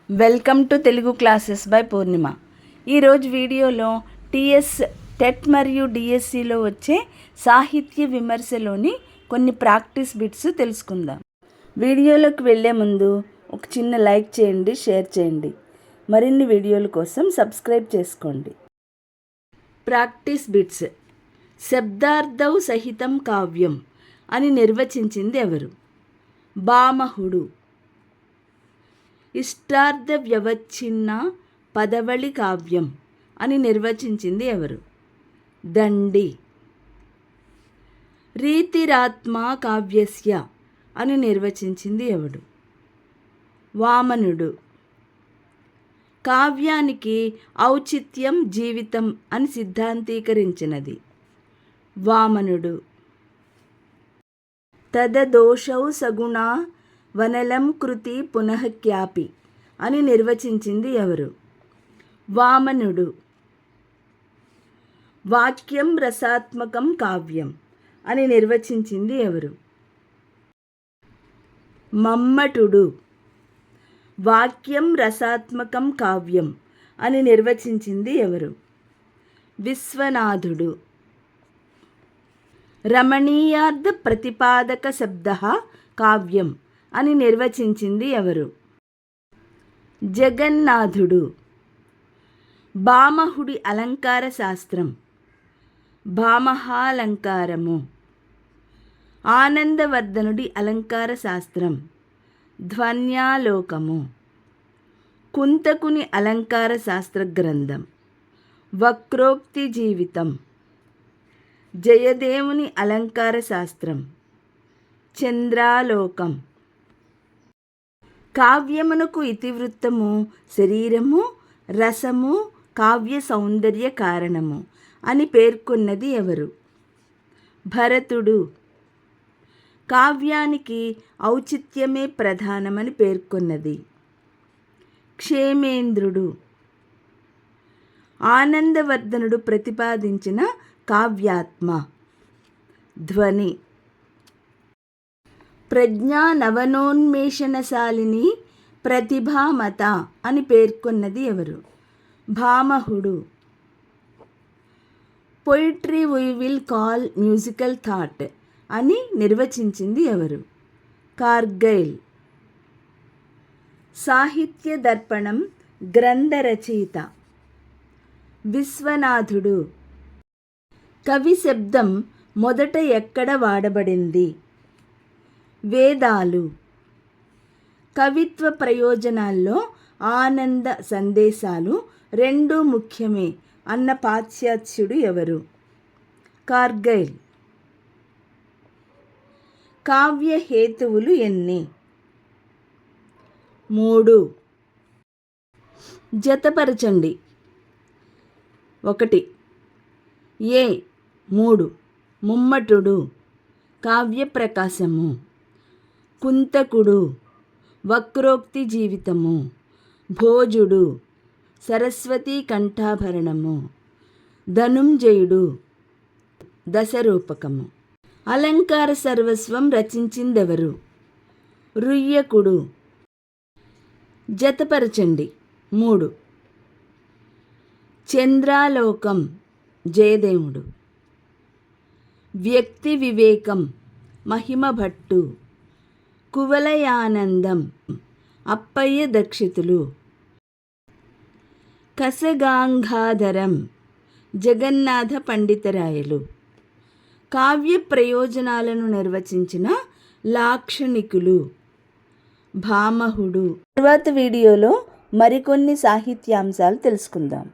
Welcome to Telugu classes by Purnima. ఈరోజు వీడియోలో TS TET మరియు డిఎస్సిలో వచ్చే సాహిత్య విమర్శలోని కొన్ని ప్రాక్టీస్ బిట్స్ తెలుసుకుందాం. వీడియోలోకి వెళ్ళే ముందు ఒక చిన్న లైక్ చేయండి, షేర్ చేయండి. మరిన్ని వీడియోల కోసం సబ్స్క్రైబ్ చేసుకోండి. Practice bits. శబ్దార్థౌ సహితం కావ్యం అని నిర్వచించింది ఎవరు? భామహుడు. ఇష్టార్థ వ్యవచ్ఛిన్న పదవళి కావ్యం అని నిర్వచించింది ఎవరు? దండి. రీతిరాత్మా కావ్యస్య అని నిర్వచించింది ఎవడు? వామనుడు. కావ్యానికి ఔచిత్యం జీవితం అని సిద్ధాంతీకరించినది వామనుడు. తదదోషౌ సగుణా వనలం కృతి పునఃక్యాపి అని నిర్వచించింది ఎవరు? వామనుడు. వాక్యం రసాత్మకం కావ్యం అని నిర్వచించింది ఎవరు? మమ్మటుడు. వాక్యం రసాత్మకం కావ్యం అని నిర్వచించింది ఎవరు? విశ్వనాథుడు. రమణీయార్థ ప్రతిపాదక శబ్దః కావ్యం అని నిర్వచించింది ఎవరు? జగన్నాథుడు. భామహుడి అలంకార శాస్త్రం భామహాలంకారము. ఆనందవర్ధనుడి అలంకార శాస్త్రం ధ్వన్యాలోకము. కుంతకుని అలంకార శాస్త్ర గ్రంథం వక్రోక్తి జీవితం. జయదేవుని అలంకార శాస్త్రం చంద్రాలోకం. కావ్యమునకు ఇతివృత్తము శరీరము, రసము, కావ్య సౌందర్య కారణము అని పేర్కొన్నది ఎవరు? భరతుడు. కావ్యానికి ఔచిత్యమే ప్రధానమని పేర్కొన్నది క్షేమేంద్రుడు. ఆనందవర్ధనుడు ప్రతిపాదించిన కావ్యాత్మ ధ్వని. ప్రజ్ఞా నవనోన్మేషణశాలిని ప్రతిభామత అని పేర్కొన్నది ఎవరు? భామహుడు. Poetry we will call musical thought అని నిర్వచించింది ఎవరు? కార్గైల్. సాహిత్య దర్పణం గ్రంథ రచయిత విశ్వనాథుడు. కవి శబ్దం మొదట ఎక్కడ వాడబడింది? వేదాలు. కవిత్వ ప్రయోజనాల్లో ఆనంద సందేశాలు రెండూ ముఖ్యమే అన్న పాశ్చాత్యుడు ఎవరు? కార్గైల్. కావ్య హేతువులు ఎన్ని? 3. జతపరచండి. 1. ఏ 3 ముమ్మటుడు కావ్య ప్రకాశము. కుంతకుడు వక్రోక్తి జీవితము. భోజుడు సరస్వతీ కంఠాభరణము. ధనుంజయుడు దశరూపకము. అలంకార సర్వస్వం రచించిందెవరు? రుయ్యకుడు. జతపరచండి. 3. చంద్రాలోకం జయదేవుడు. వ్యక్తి వివేకం మహిమభట్టు. కువలయానందం అప్పయ్య దక్షితులు. కసగాంగాధరం జగన్నాథ పండితరాయలు. కావ్య ప్రయోజనాలను నిర్వచించిన లాక్షణికులు భామహుడు. తరువాత వీడియోలో మరికొన్ని సాహిత్యాంశాలు తెలుసుకుందాం.